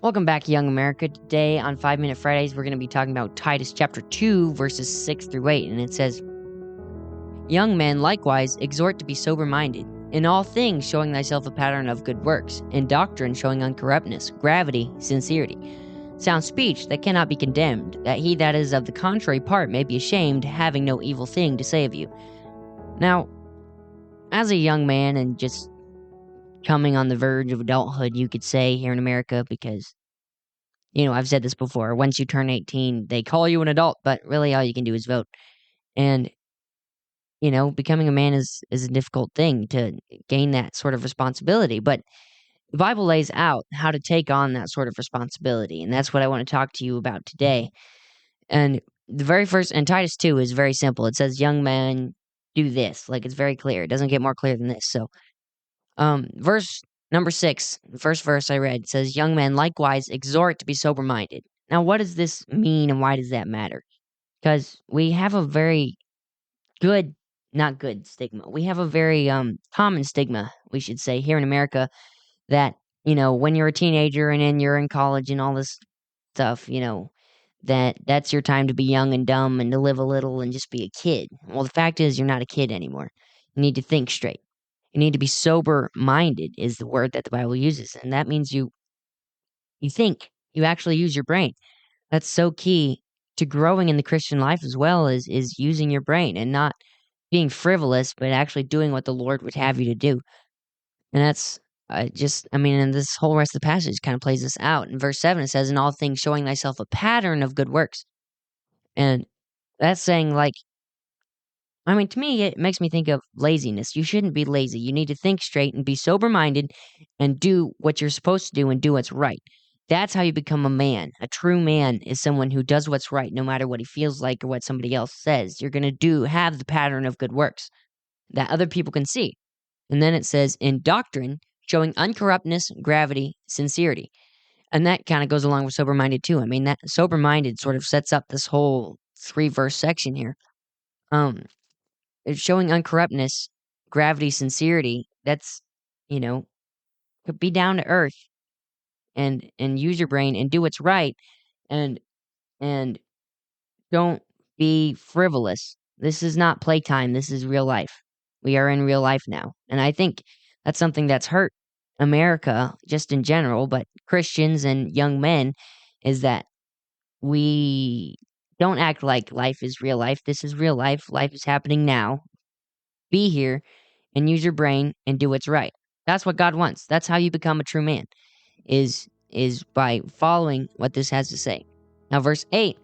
Welcome back, Young America. Today on 5 Minute Fridays, we're going to be talking about Titus chapter 2, verses 6 through 8. And it says, Young men likewise exhort to be sober-minded, in all things showing thyself a pattern of good works, in doctrine showing uncorruptness, gravity, sincerity, sound speech that cannot be condemned, that he that is of the contrary part may be ashamed, having no evil thing to say of you. Now, as a young man and just coming on the verge of adulthood, you could say, here in America, because I've said this before. Once you turn 18, they call you an adult, but really all you can do is vote. And, becoming a man is a difficult thing to gain that sort of responsibility. But the Bible lays out how to take on that sort of responsibility. And that's what I want to talk to you about today. And the very first, and Titus 2 is very simple. It says, young men, do this. Like, it's very clear. It doesn't get more clear than this. So, verse number 6, the first verse I read says, young men likewise exhort to be sober-minded. Now, what does this mean and why does that matter? Because we have a very not good stigma. We have a very common stigma, we should say, here in America that, when you're a teenager and then you're in college and all this stuff, that's your time to be young and dumb and to live a little and just be a kid. Well, the fact is you're not a kid anymore. You need to think straight. You need to be sober-minded is the word that the Bible uses, and that means you think. You actually use your brain. That's so key to growing in the Christian life as well, is using your brain and not being frivolous, but actually doing what the Lord would have you to do. And that's and this whole rest of the passage kind of plays this out. In verse 7, it says, in all things showing thyself a pattern of good works. And that's saying, to me, it makes me think of laziness. You shouldn't be lazy. You need to think straight and be sober-minded and do what you're supposed to do and do what's right. That's how you become a man. A true man is someone who does what's right no matter what he feels like or what somebody else says. You're going to have the pattern of good works that other people can see. And then it says, in doctrine, showing uncorruptness, gravity, sincerity. And that kind of goes along with sober-minded too. That sober-minded sort of sets up this whole 3-verse section here. It's showing uncorruptness, gravity, sincerity. That's, be down to earth and use your brain and do what's right and don't be frivolous. This is not playtime. This is real life. We are in real life now. And I think that's something that's hurt America just in general, but Christians and young men, is that we don't act like life is real life. This is real life. Life is happening now. Be here and use your brain and do what's right. That's what God wants. That's how you become a true man, is by following what this has to say. Now, verse 8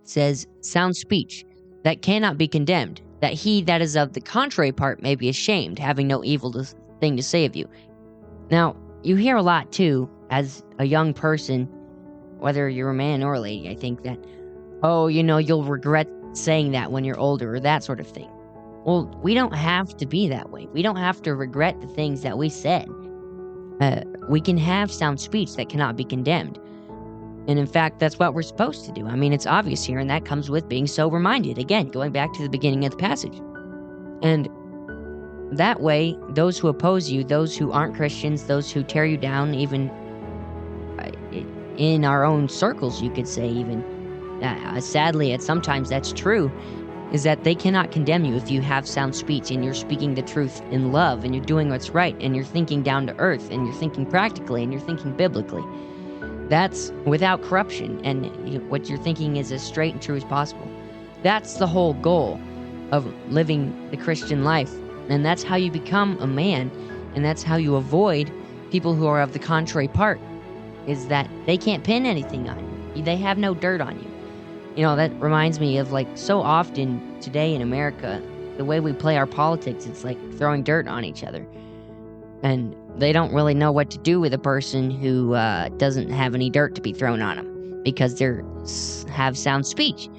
says, sound speech that cannot be condemned, that he that is of the contrary part may be ashamed, having no evil thing to say of you. Now, you hear a lot, too, as a young person, whether you're a man or a lady, I think that, you'll regret saying that when you're older, or that sort of thing. Well, we don't have to be that way. We don't have to regret the things that we said. We can have sound speech that cannot be condemned. And in fact, that's what we're supposed to do. It's obvious here, and that comes with being sober-minded. Again, going back to the beginning of the passage. And that way, those who oppose you, those who aren't Christians, those who tear you down, even in our own circles, you could say even, sadly, sometimes that's true, is that they cannot condemn you if you have sound speech and you're speaking the truth in love and you're doing what's right and you're thinking down to earth and you're thinking practically and you're thinking biblically. That's without corruption, and what you're thinking is as straight and true as possible. That's the whole goal of living the Christian life, and that's how you become a man, and that's how you avoid people who are of the contrary part, is that they can't pin anything on you. They have no dirt on you. That reminds me of, so often today in America, the way we play our politics, it's like throwing dirt on each other. And they don't really know what to do with a person who doesn't have any dirt to be thrown on them, because they have sound speech.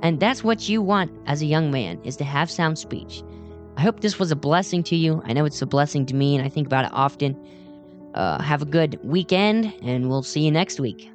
And that's what you want as a young man, is to have sound speech. I hope this was a blessing to you. I know it's a blessing to me, and I think about it often. Have a good weekend, and we'll see you next week.